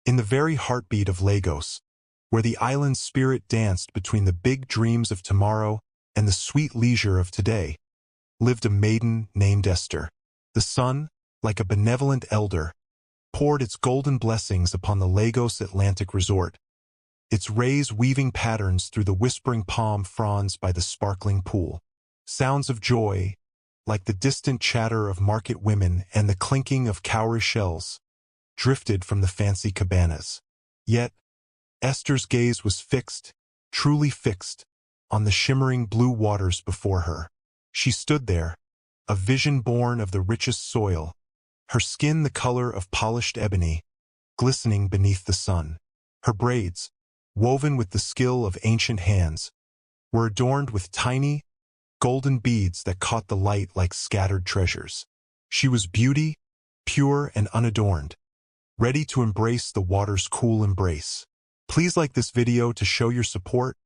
In the very heartbeat of Lagos, where the island's spirit danced between the big dreams of tomorrow and the sweet leisure of today, lived a maiden named Esther. The sun, like a benevolent elder, poured its golden blessings upon the Lagos Atlantic resort, its rays weaving patterns through the whispering palm fronds by the sparkling pool. Sounds of joy, like the distant chatter of market women and the clinking of cowrie shells, drifted from the fancy cabanas. Yet, Esther's gaze was fixed, truly fixed, on the shimmering blue waters before her. She stood there, a vision born of the richest soil, her skin the color of polished ebony, glistening beneath the sun. Her braids, woven with the skill of ancient hands, were adorned with tiny, golden beads that caught the light like scattered treasures. She was beauty, pure and unadorned, ready to embrace the water's cool embrace. Please like this video to show your support,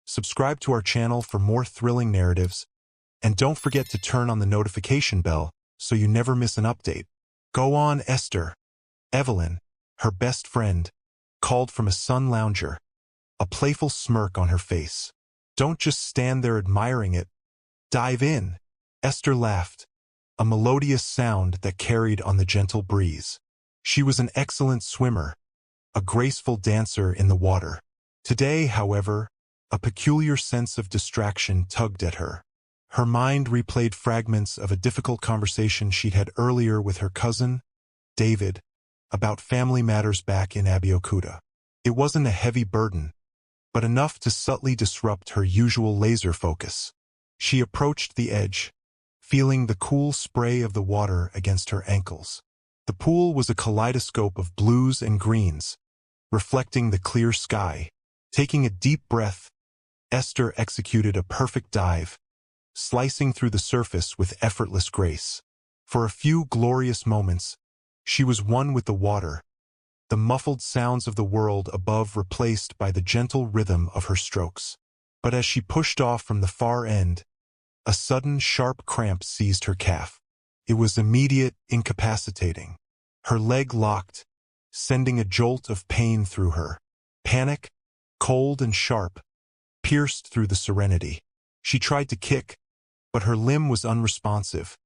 subscribe to our channel for more thrilling narratives, and don't forget to turn on the notification bell so you never miss an update. Go on, Esther. Evelyn, her best friend, called from a sun lounger, a playful smirk on her face. Don't just stand there admiring it. Dive in. Esther laughed, a melodious sound that carried on the gentle breeze. She was an excellent swimmer, a graceful dancer in the water. Today, however, a peculiar sense of distraction tugged at her. Her mind replayed fragments of a difficult conversation she'd had earlier with her cousin, David, about family matters back in Abeokuta. It wasn't a heavy burden, but enough to subtly disrupt her usual laser focus. She approached the edge, feeling the cool spray of the water against her ankles. The pool was a kaleidoscope of blues and greens, reflecting the clear sky. Taking a deep breath, Esther executed a perfect dive, slicing through the surface with effortless grace. For a few glorious moments, she was one with the water, the muffled sounds of the world above replaced by the gentle rhythm of her strokes. But as she pushed off from the far end, a sudden sharp cramp seized her calf. It was immediate, incapacitating. Her leg locked, sending a jolt of pain through her. Panic, cold and sharp, pierced through the serenity. She tried to kick, but her limb was unresponsive,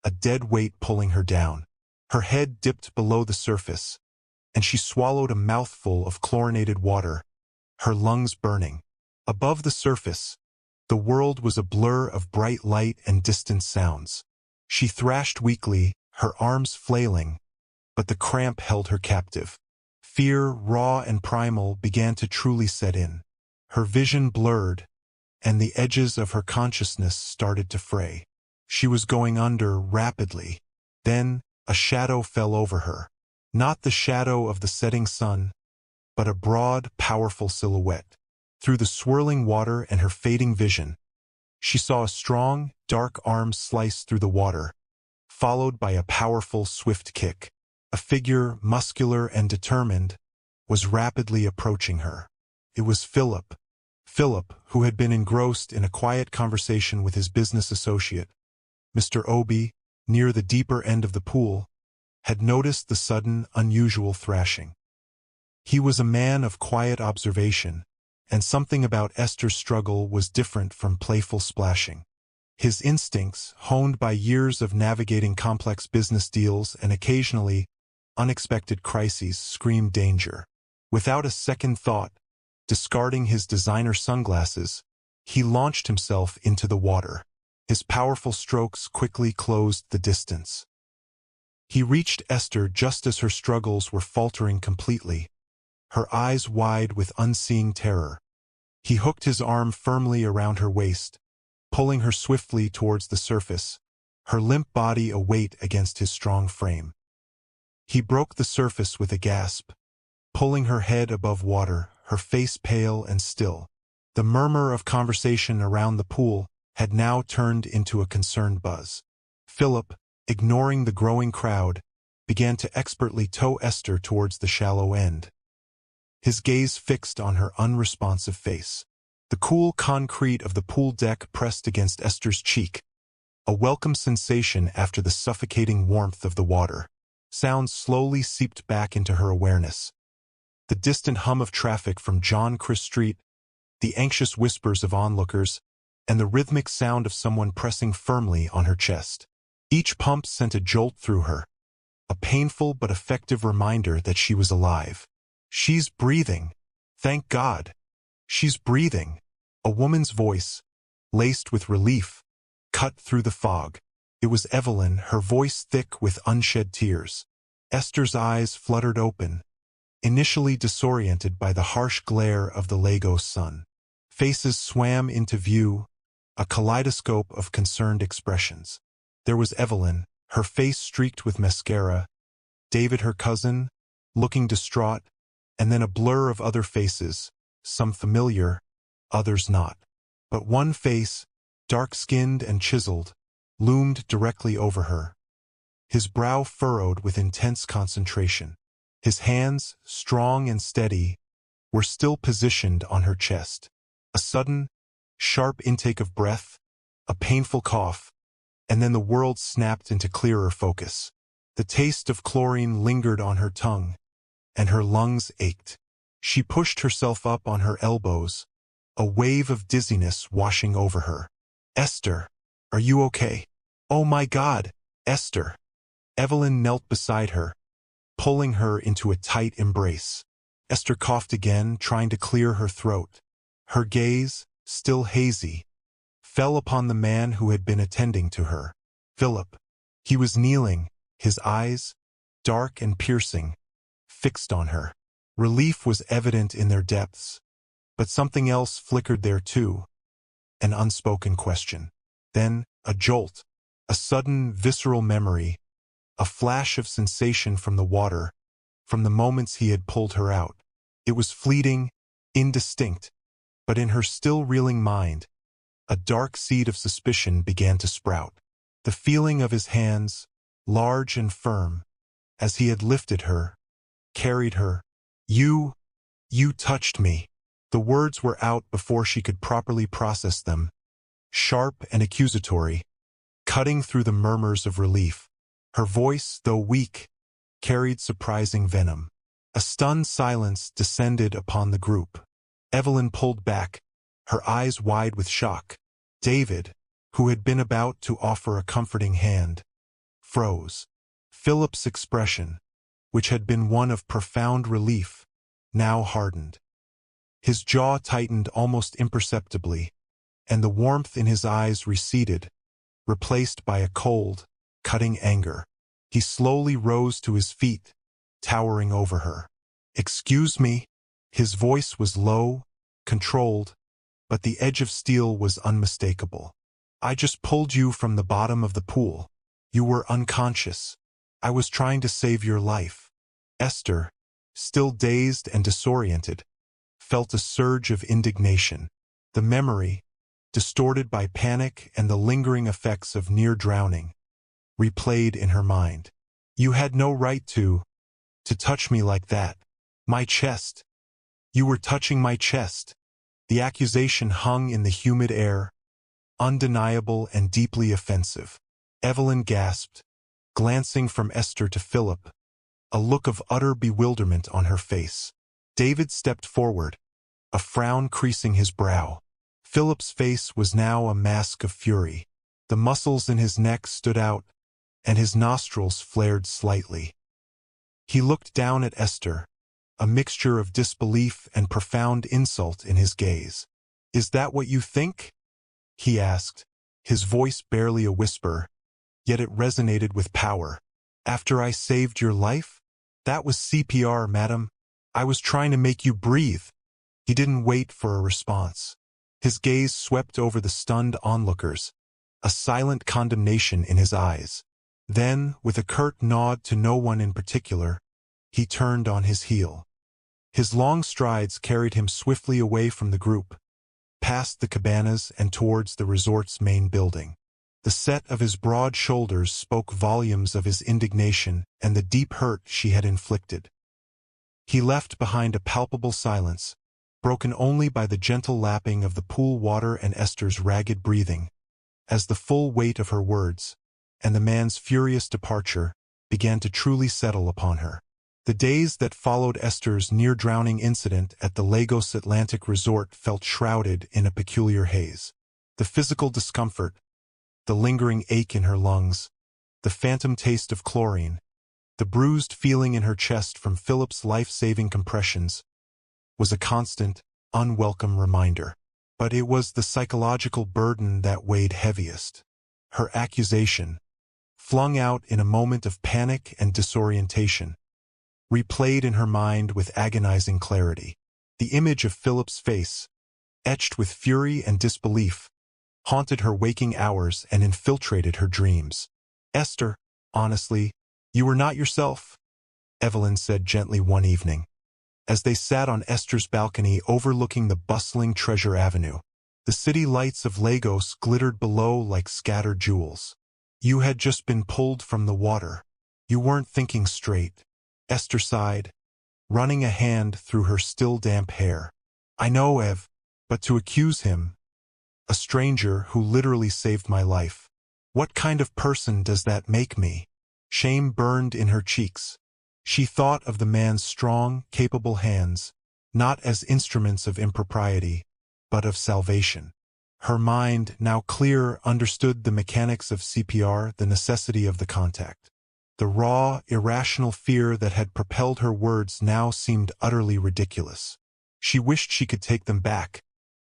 a dead weight pulling her down. Her head dipped below the surface, and she swallowed a mouthful of chlorinated water, her lungs burning. Above the surface, the world was a blur of bright light and distant sounds. She thrashed weakly, her arms flailing, but the cramp held her captive. Fear, raw and primal, began to truly set in. Her vision blurred, and the edges of her consciousness started to fray. She was going under rapidly. Then, a shadow fell over her. Not the shadow of the setting sun, but a broad, powerful silhouette. Through the swirling water and her fading vision, she saw a strong, dark arm slice through the water, followed by a powerful, swift kick. A figure, muscular and determined, was rapidly approaching her. It was Philip. Philip, who had been engrossed in a quiet conversation with his business associate, Mr. Obi, near the deeper end of the pool, had noticed the sudden, unusual thrashing. He was a man of quiet observation, and something about Esther's struggle was different from playful splashing. His instincts, honed by years of navigating complex business deals and occasionally unexpected crises, screamed danger. Without a second thought, discarding his designer sunglasses, he launched himself into the water. His powerful strokes quickly closed the distance. He reached Esther just as her struggles were faltering completely, her eyes wide with unseeing terror. He hooked his arm firmly around her waist, pulling her swiftly towards the surface, her limp body a weight against his strong frame. He broke the surface with a gasp, pulling her head above water, her face pale and still. The murmur of conversation around the pool had now turned into a concerned buzz. Philip, ignoring the growing crowd, began to expertly tow Esther towards the shallow end, his gaze fixed on her unresponsive face. The cool concrete of the pool deck pressed against Esther's cheek, a welcome sensation after the suffocating warmth of the water. Sounds slowly seeped back into her awareness. The distant hum of traffic from John Chris Street, the anxious whispers of onlookers, and the rhythmic sound of someone pressing firmly on her chest. Each pump sent a jolt through her, a painful but effective reminder that she was alive. "She's breathing. Thank God. She's breathing." A woman's voice, laced with relief, cut through the fog. It was Evelyn, her voice thick with unshed tears. Esther's eyes fluttered open, initially disoriented by the harsh glare of the Lagos sun. Faces swam into view, a kaleidoscope of concerned expressions. There was Evelyn, her face streaked with mascara, David, her cousin, looking distraught, and then a blur of other faces, some familiar, others not. But one face, dark-skinned and chiseled, loomed directly over her, his brow furrowed with intense concentration. His hands, strong and steady, were still positioned on her chest. A sudden, sharp intake of breath, a painful cough, and then the world snapped into clearer focus. The taste of chlorine lingered on her tongue, and her lungs ached. She pushed herself up on her elbows, a wave of dizziness washing over her. "Esther, are you okay?" "Oh my God, Esther." Evelyn knelt beside her, pulling her into a tight embrace. Esther coughed again, trying to clear her throat. Her gaze, still hazy, fell upon the man who had been attending to her. Philip. He was kneeling, his eyes, dark and piercing, fixed on her. Relief was evident in their depths, but something else flickered there too, an unspoken question. Then, a jolt, a sudden, visceral memory, a flash of sensation from the water, from the moments he had pulled her out. It was fleeting, indistinct, but in her still reeling mind, a dark seed of suspicion began to sprout. The feeling of his hands, large and firm, as he had lifted her, carried her. You touched me." The words were out before she could properly process them, sharp and accusatory, cutting through the murmurs of relief. Her voice, though weak, carried surprising venom. A stunned silence descended upon the group. Evelyn pulled back, her eyes wide with shock. David, who had been about to offer a comforting hand, froze. Philip's expression, which had been one of profound relief, now hardened. His jaw tightened almost imperceptibly, and the warmth in his eyes receded, replaced by a cold, cutting anger. He slowly rose to his feet, towering over her. "Excuse me." His voice was low, controlled, but the edge of steel was unmistakable. "I just pulled you from the bottom of the pool. You were unconscious. I was trying to save your life." Esther, still dazed and disoriented, felt a surge of indignation. The memory, distorted by panic and the lingering effects of near drowning, replayed in her mind. "You had no right to touch me like that. My chest. You were touching my chest." The accusation hung in the humid air, undeniable and deeply offensive. Evelyn gasped, glancing from Esther to Philip, a look of utter bewilderment on her face. David stepped forward, a frown creasing his brow. Philip's face was now a mask of fury. The muscles in his neck stood out, and his nostrils flared slightly. He looked down at Esther, a mixture of disbelief and profound insult in his gaze. "Is that what you think?" he asked, his voice barely a whisper, yet it resonated with power. "After I saved your life? That was CPR, madam. I was trying to make you breathe." He didn't wait for a response. His gaze swept over the stunned onlookers, a silent condemnation in his eyes. Then, with a curt nod to no one in particular, he turned on his heel. His long strides carried him swiftly away from the group, past the cabanas and towards the resort's main building. The set of his broad shoulders spoke volumes of his indignation and the deep hurt she had inflicted. He left behind a palpable silence, broken only by the gentle lapping of the pool water and Esther's ragged breathing, as the full weight of her words, and the man's furious departure, began to truly settle upon her. The days that followed Esther's near-drowning incident at the Lagos Atlantic Resort felt shrouded in a peculiar haze. The physical discomfort, the lingering ache in her lungs, the phantom taste of chlorine, the bruised feeling in her chest from Philip's life-saving compressions, was a constant, unwelcome reminder. But it was the psychological burden that weighed heaviest. Her accusation, flung out in a moment of panic and disorientation, replayed in her mind with agonizing clarity. The image of Philip's face, etched with fury and disbelief, haunted her waking hours and infiltrated her dreams. "Esther, honestly, you were not yourself," Evelyn said gently one evening, as they sat on Esther's balcony overlooking the bustling Treasure Avenue. The city lights of Lagos glittered below like scattered jewels. "You had just been pulled from the water. You weren't thinking straight," Esther sighed, running a hand through her still damp hair. "I know, Ev, but to accuse him, a stranger who literally saved my life, what kind of person does that make me?" Shame burned in her cheeks. She thought of the man's strong, capable hands, not as instruments of impropriety, but of salvation. Her mind, now clear, understood the mechanics of CPR, the necessity of the contact. The raw, irrational fear that had propelled her words now seemed utterly ridiculous. She wished she could take them back,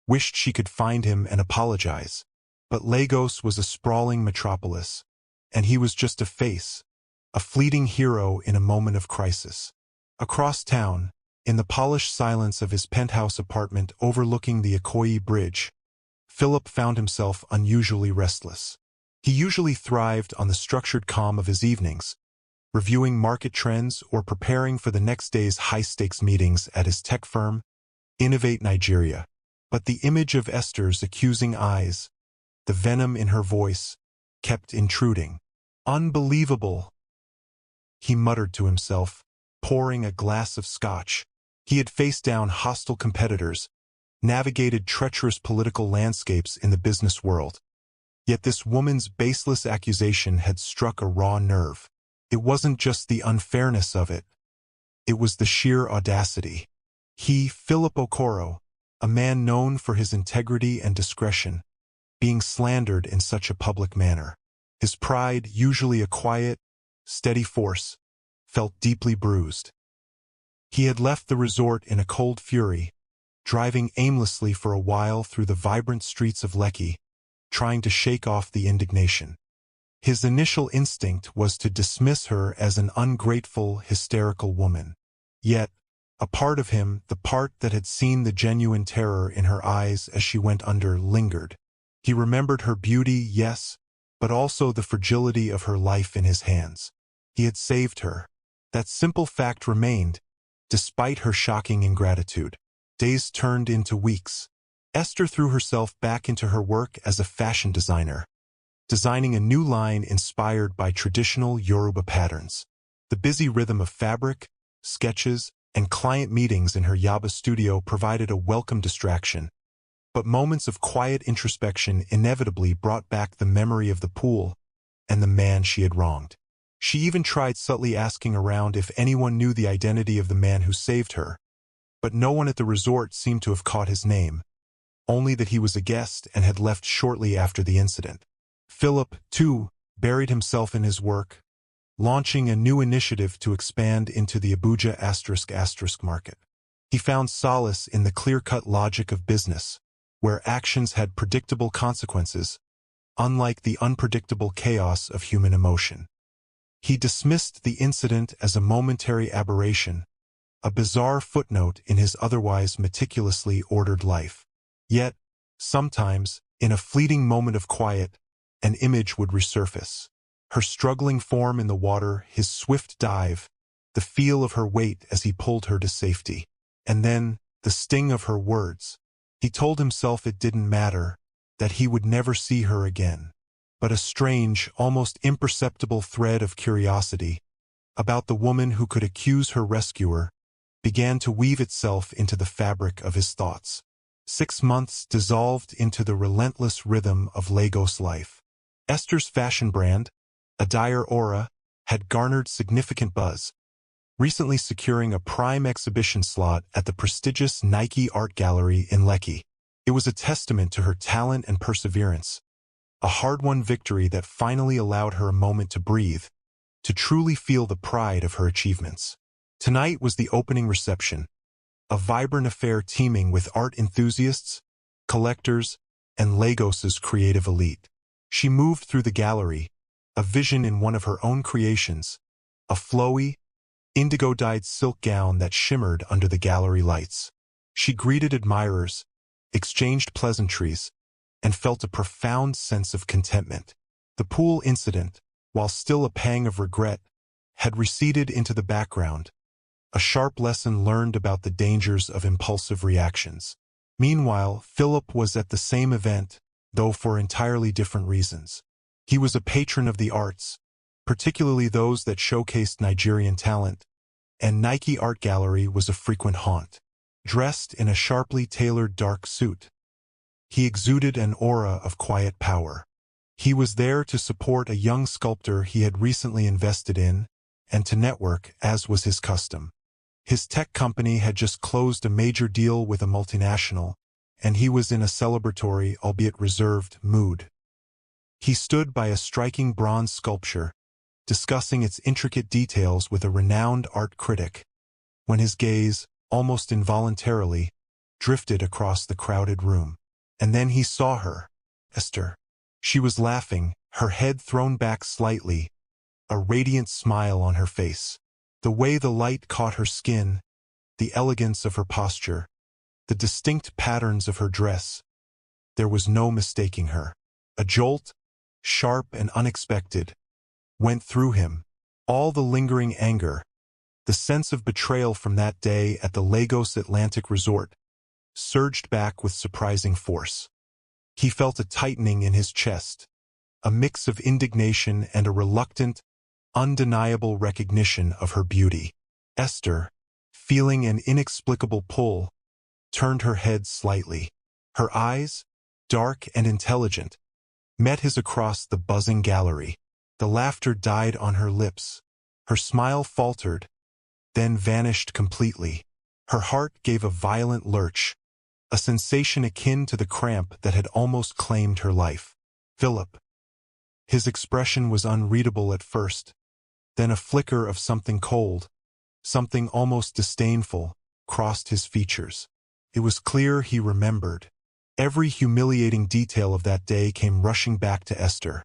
wished she could find him and apologize. But Lagos was a sprawling metropolis, and he was just a face, a fleeting hero in a moment of crisis. Across town, in the polished silence of his penthouse apartment overlooking the Ikoyi Bridge, Philip found himself unusually restless. He usually thrived on the structured calm of his evenings, reviewing market trends or preparing for the next day's high-stakes meetings at his tech firm, Innovate Nigeria. But the image of Esther's accusing eyes, the venom in her voice, kept intruding. "Unbelievable," he muttered to himself, pouring a glass of scotch. He had faced down hostile competitors, navigated treacherous political landscapes in the business world. Yet this woman's baseless accusation had struck a raw nerve. It wasn't just the unfairness of it. It was the sheer audacity. He, Philip Okoro, a man known for his integrity and discretion, being slandered in such a public manner. His pride, usually a quiet, steady force, felt deeply bruised. He had left the resort in a cold fury, driving aimlessly for a while through the vibrant streets of Lekki, trying to shake off the indignation. His initial instinct was to dismiss her as an ungrateful, hysterical woman. Yet, a part of him, the part that had seen the genuine terror in her eyes as she went under, lingered. He remembered her beauty, yes, but also the fragility of her life in his hands. He had saved her. That simple fact remained, despite her shocking ingratitude. Days turned into weeks. Esther threw herself back into her work as a fashion designer, designing a new line inspired by traditional Yoruba patterns. The busy rhythm of fabric, sketches, and client meetings in her Yaba studio provided a welcome distraction. But moments of quiet introspection inevitably brought back the memory of the pool and the man she had wronged. She even tried subtly asking around if anyone knew the identity of the man who saved her, but no one at the resort seemed to have caught his name, only that he was a guest and had left shortly after the incident. Philip, too, buried himself in his work, launching a new initiative to expand into the Abuja *** market. He found solace in the clear-cut logic of business, where actions had predictable consequences, unlike the unpredictable chaos of human emotion. He dismissed the incident as a momentary aberration, a bizarre footnote in his otherwise meticulously ordered life. Yet, sometimes, in a fleeting moment of quiet, an image would resurface. Her struggling form in the water, his swift dive, the feel of her weight as he pulled her to safety. And then, the sting of her words. He told himself it didn't matter, that he would never see her again. But a strange, almost imperceptible thread of curiosity about the woman who could accuse her rescuer began to weave itself into the fabric of his thoughts. 6 months dissolved into the relentless rhythm of Lagos life. Esther's fashion brand, Adire Aura, had garnered significant buzz, recently securing a prime exhibition slot at the prestigious Nike Art Gallery in Lekki. It was a testament to her talent and perseverance, a hard-won victory that finally allowed her a moment to breathe, to truly feel the pride of her achievements. Tonight was the opening reception, a vibrant affair teeming with art enthusiasts, collectors, and Lagos's creative elite. She moved through the gallery, a vision in one of her own creations, a flowy, indigo-dyed silk gown that shimmered under the gallery lights. She greeted admirers, exchanged pleasantries, and felt a profound sense of contentment. The pool incident, while still a pang of regret, had receded into the background, a sharp lesson learned about the dangers of impulsive reactions. Meanwhile, Philip was at the same event, though for entirely different reasons. He was a patron of the arts, particularly those that showcased Nigerian talent, and Nike Art Gallery was a frequent haunt. Dressed in a sharply tailored dark suit, he exuded an aura of quiet power. He was there to support a young sculptor he had recently invested in, and to network, as was his custom. His tech company had just closed a major deal with a multinational, and he was in a celebratory, albeit reserved, mood. He stood by a striking bronze sculpture, discussing its intricate details with a renowned art critic, when his gaze, almost involuntarily, drifted across the crowded room. And then he saw her, Esther. She was laughing, her head thrown back slightly, a radiant smile on her face. The way the light caught her skin, the elegance of her posture, the distinct patterns of her dress, there was no mistaking her. A jolt, sharp and unexpected, went through him. All the lingering anger, the sense of betrayal from that day at the Lagos Atlantic Resort, surged back with surprising force. He felt a tightening in his chest, a mix of indignation and a reluctant, undeniable recognition of her beauty. Esther, feeling an inexplicable pull, turned her head slightly. Her eyes, dark and intelligent, met his across the buzzing gallery. The laughter died on her lips. Her smile faltered, then vanished completely. Her heart gave a violent lurch, a sensation akin to the cramp that had almost claimed her life. Philip. His expression was unreadable at first, then a flicker of something cold, something almost disdainful, crossed his features. It was clear he remembered. Every humiliating detail of that day came rushing back to Esther.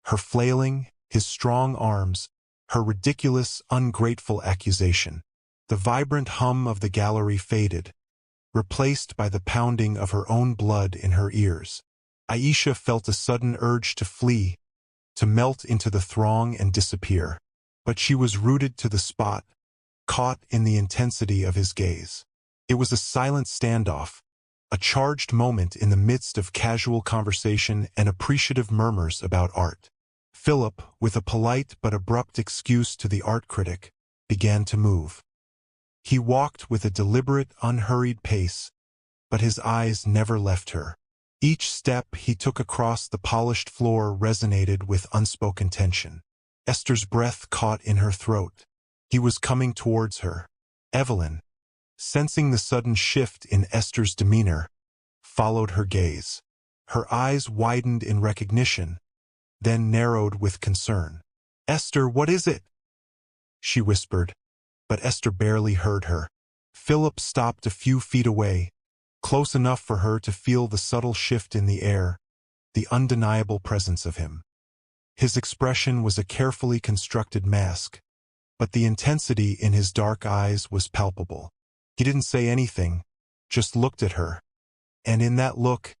Her flailing, his strong arms, her ridiculous, ungrateful accusation. The vibrant hum of the gallery faded, replaced by the pounding of her own blood in her ears. Aisha felt a sudden urge to flee, to melt into the throng and disappear. But she was rooted to the spot, caught in the intensity of his gaze. It was a silent standoff, a charged moment in the midst of casual conversation and appreciative murmurs about art. Philip, with a polite but abrupt excuse to the art critic, began to move. He walked with a deliberate, unhurried pace, but his eyes never left her. Each step he took across the polished floor resonated with unspoken tension. Esther's breath caught in her throat. He was coming towards her. Evelyn, sensing the sudden shift in Esther's demeanor, followed her gaze. Her eyes widened in recognition, then narrowed with concern. "Esther, what is it?" she whispered, but Esther barely heard her. Philip stopped a few feet away, close enough for her to feel the subtle shift in the air, the undeniable presence of him. His expression was a carefully constructed mask, but the intensity in his dark eyes was palpable. He didn't say anything, just looked at her, and in that look,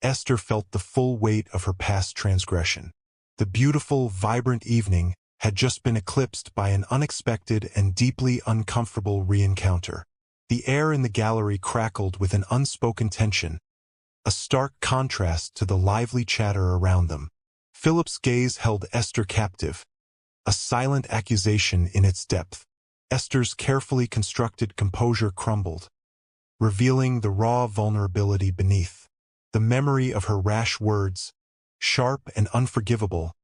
Esther felt the full weight of her past transgression. The beautiful, vibrant evening had just been eclipsed by an unexpected and deeply uncomfortable re-encounter. The air in the gallery crackled with an unspoken tension, a stark contrast to the lively chatter around them. Philip's gaze held Esther captive, a silent accusation in its depth. Esther's carefully constructed composure crumbled, revealing the raw vulnerability beneath. The memory of her rash words, sharp and unforgivable,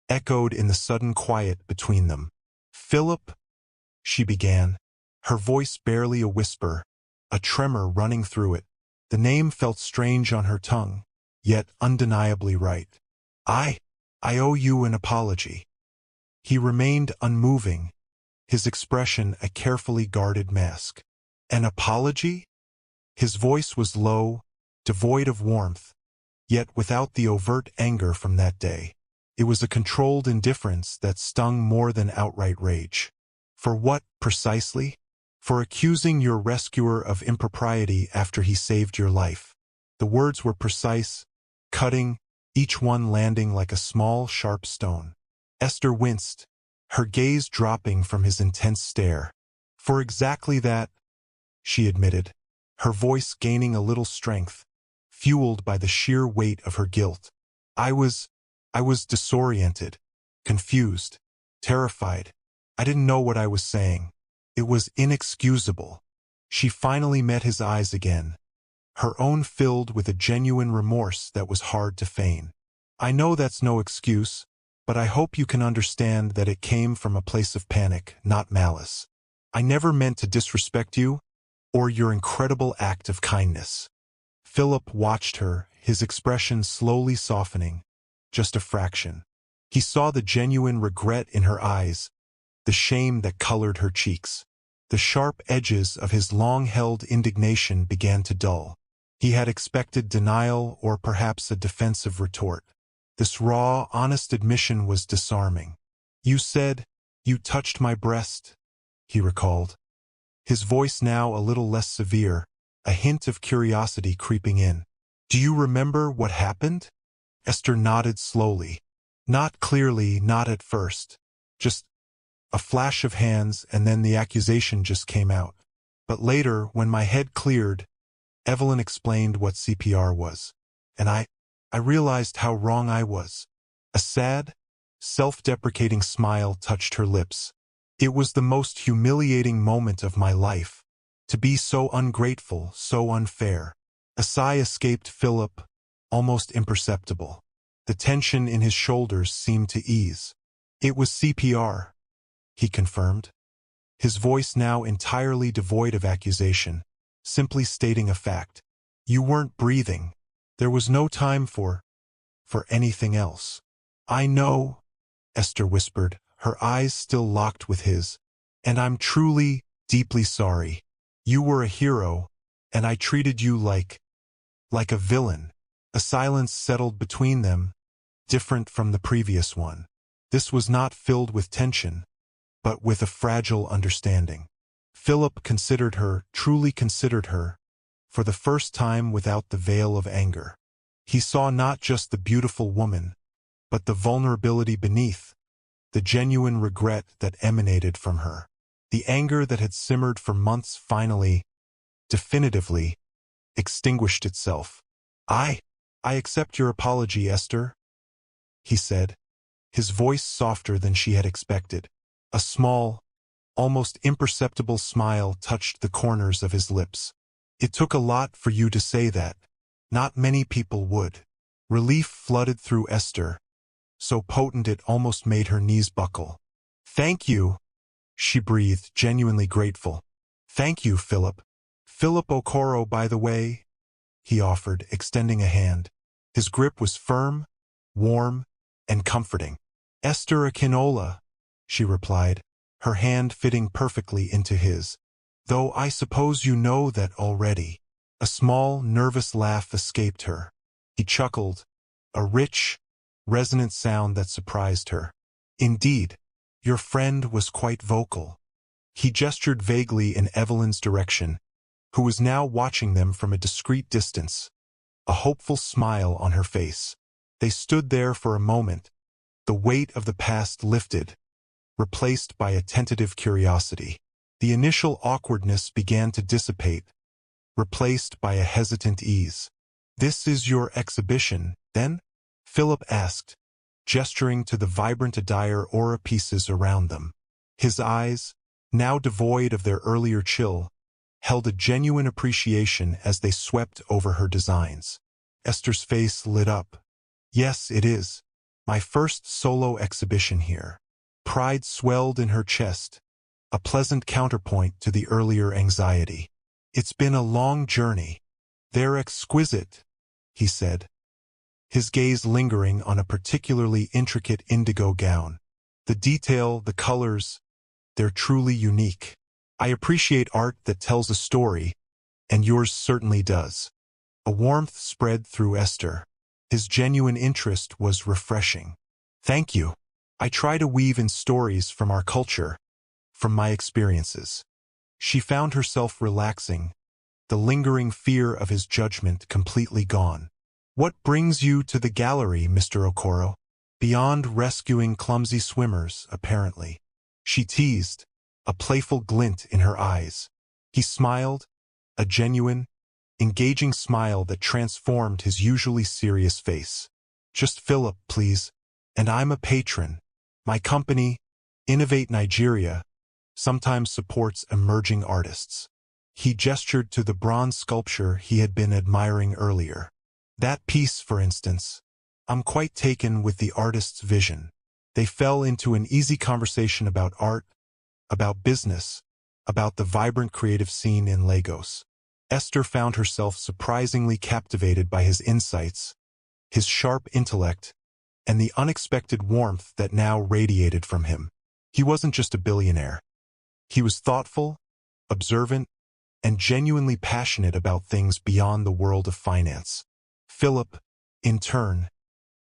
echoed in the sudden quiet between them. "Philip," she began, her voice barely a whisper, a tremor running through it. The name felt strange on her tongue, yet undeniably right. I owe you an apology. He remained unmoving, his expression a carefully guarded mask. An apology? His voice was low, devoid of warmth, yet without the overt anger from that day. It was a controlled indifference that stung more than outright rage. For what, precisely? For accusing your rescuer of impropriety after he saved your life. The words were precise, cutting, each one landing like a small, sharp stone. Esther winced, her gaze dropping from his intense stare. For exactly that, she admitted, her voice gaining a little strength, fueled by the sheer weight of her guilt. I was disoriented, confused, terrified. I didn't know what I was saying. It was inexcusable. She finally met his eyes again, her own filled with a genuine remorse that was hard to feign. I know that's no excuse, but I hope you can understand that it came from a place of panic, not malice. I never meant to disrespect you, or your incredible act of kindness. Philip watched her, his expression slowly softening, just a fraction. He saw the genuine regret in her eyes, the shame that colored her cheeks. The sharp edges of his long-held indignation began to dull. He had expected denial or perhaps a defensive retort. This raw, honest admission was disarming. You said, you touched my breast, he recalled. His voice now a little less severe, a hint of curiosity creeping in. Do you remember what happened? Esther nodded slowly. Not clearly, not at first. Just a flash of hands, and then the accusation just came out. But later, when my head cleared, Evelyn explained what CPR was. And I realized how wrong I was. A sad, self-deprecating smile touched her lips. It was the most humiliating moment of my life. To be so ungrateful, so unfair. A sigh escaped Philip, almost imperceptible. The tension in his shoulders seemed to ease. It was CPR, he confirmed, his voice now entirely devoid of accusation, simply stating a fact. You weren't breathing. There was no time for anything else. I know, Esther whispered, her eyes still locked with his. And I'm truly, deeply sorry. You were a hero, and I treated you like a villain. A silence settled between them, different from the previous one. This was not filled with tension, but with a fragile understanding. Philip considered her, truly considered her, for the first time without the veil of anger. He saw not just the beautiful woman, but the vulnerability beneath, the genuine regret that emanated from her. The anger that had simmered for months finally, definitively, extinguished itself. I accept your apology, Esther, he said, his voice softer than she had expected. A small, almost imperceptible smile touched the corners of his lips. It took a lot for you to say that. Not many people would. Relief flooded through Esther, so potent it almost made her knees buckle. Thank you, she breathed, genuinely grateful. Thank you, Philip. Philip Okoro, by the way, he offered, extending a hand. His grip was firm, warm, and comforting. Esther Akinola, she replied, her hand fitting perfectly into his. Though I suppose you know that already. A small, nervous laugh escaped her. He chuckled, a rich, resonant sound that surprised her. Indeed, your friend was quite vocal. He gestured vaguely in Evelyn's direction, who was now watching them from a discreet distance, a hopeful smile on her face. They stood there for a moment, the weight of the past lifted, replaced by a tentative curiosity. The initial awkwardness began to dissipate, replaced by a hesitant ease. This is your exhibition, then? Philip asked, gesturing to the vibrant attire aura pieces around them. His eyes, now devoid of their earlier chill, held a genuine appreciation as they swept over her designs. Esther's face lit up. Yes, it is. My first solo exhibition here. Pride swelled in her chest, a pleasant counterpoint to the earlier anxiety. "It's been a long journey. They're exquisite," he said, his gaze lingering on a particularly intricate indigo gown. "The detail, the colors, they're truly unique. I appreciate art that tells a story, and yours certainly does." A warmth spread through Esther. His genuine interest was refreshing. "Thank you. I try to weave in stories from our culture, from my experiences." She found herself relaxing, the lingering fear of his judgment completely gone. "What brings you to the gallery, Mr. Okoro?" "Beyond rescuing clumsy swimmers, apparently," she teased, a playful glint in her eyes. He smiled, a genuine, engaging smile that transformed his usually serious face. "Just Philip, please, and I'm a patron. My company, Innovate Nigeria, sometimes supports emerging artists." He gestured to the bronze sculpture he had been admiring earlier. "That piece, for instance. I'm quite taken with the artist's vision." They fell into an easy conversation about art, about business, about the vibrant creative scene in Lagos. Esther found herself surprisingly captivated by his insights, his sharp intellect, and the unexpected warmth that now radiated from him. He wasn't just a billionaire. He was thoughtful, observant, and genuinely passionate about things beyond the world of finance. Philip, in turn,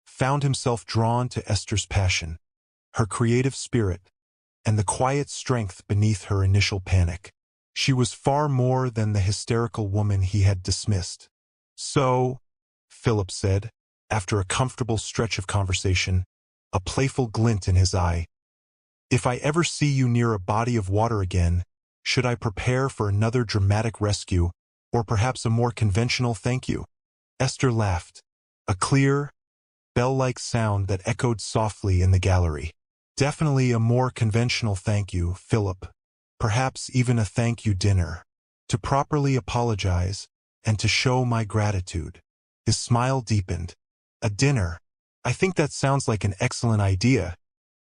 found himself drawn to Esther's passion, her creative spirit, and the quiet strength beneath her initial panic. She was far more than the hysterical woman he had dismissed. "So," Philip said, after a comfortable stretch of conversation, a playful glint in his eye, "if I ever see you near a body of water again, should I prepare for another dramatic rescue, or perhaps a more conventional thank you?" Esther laughed, a clear, bell-like sound that echoed softly in the gallery. "Definitely a more conventional thank you, Philip. Perhaps even a thank you dinner. To properly apologize, and to show my gratitude." His smile deepened. "A dinner. I think that sounds like an excellent idea,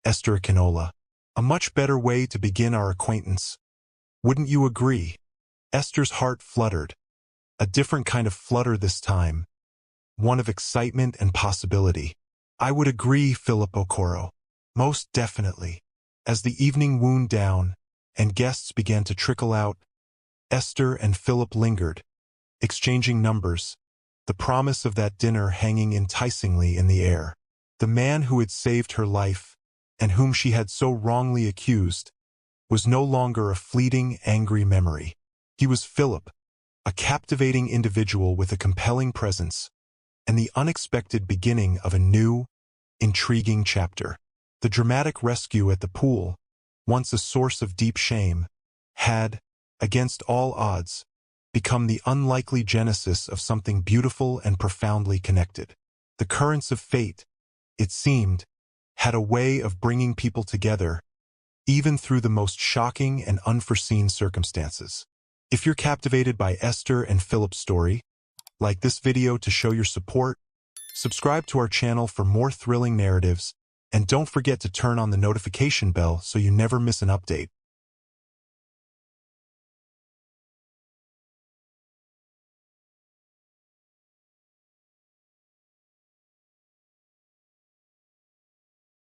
Esther Canola. A much better way to begin our acquaintance. Wouldn't you agree?" Esther's heart fluttered. A different kind of flutter this time, one of excitement and possibility. "I would agree, Philip Okoro. Most definitely." As the evening wound down, and guests began to trickle out, Esther and Philip lingered, exchanging numbers, the promise of that dinner hanging enticingly in the air. The man who had saved her life, and whom she had so wrongly accused, was no longer a fleeting, angry memory. He was Philip, a captivating individual with a compelling presence, and the unexpected beginning of a new, intriguing chapter. The dramatic rescue at the pool, once a source of deep shame, had, against all odds, become the unlikely genesis of something beautiful and profoundly connected. The currents of fate, it seemed, had a way of bringing people together, even through the most shocking and unforeseen circumstances. If you're captivated by Esther and Philip's story, like this video to show your support, subscribe to our channel for more thrilling narratives, and don't forget to turn on the notification bell so you never miss an update.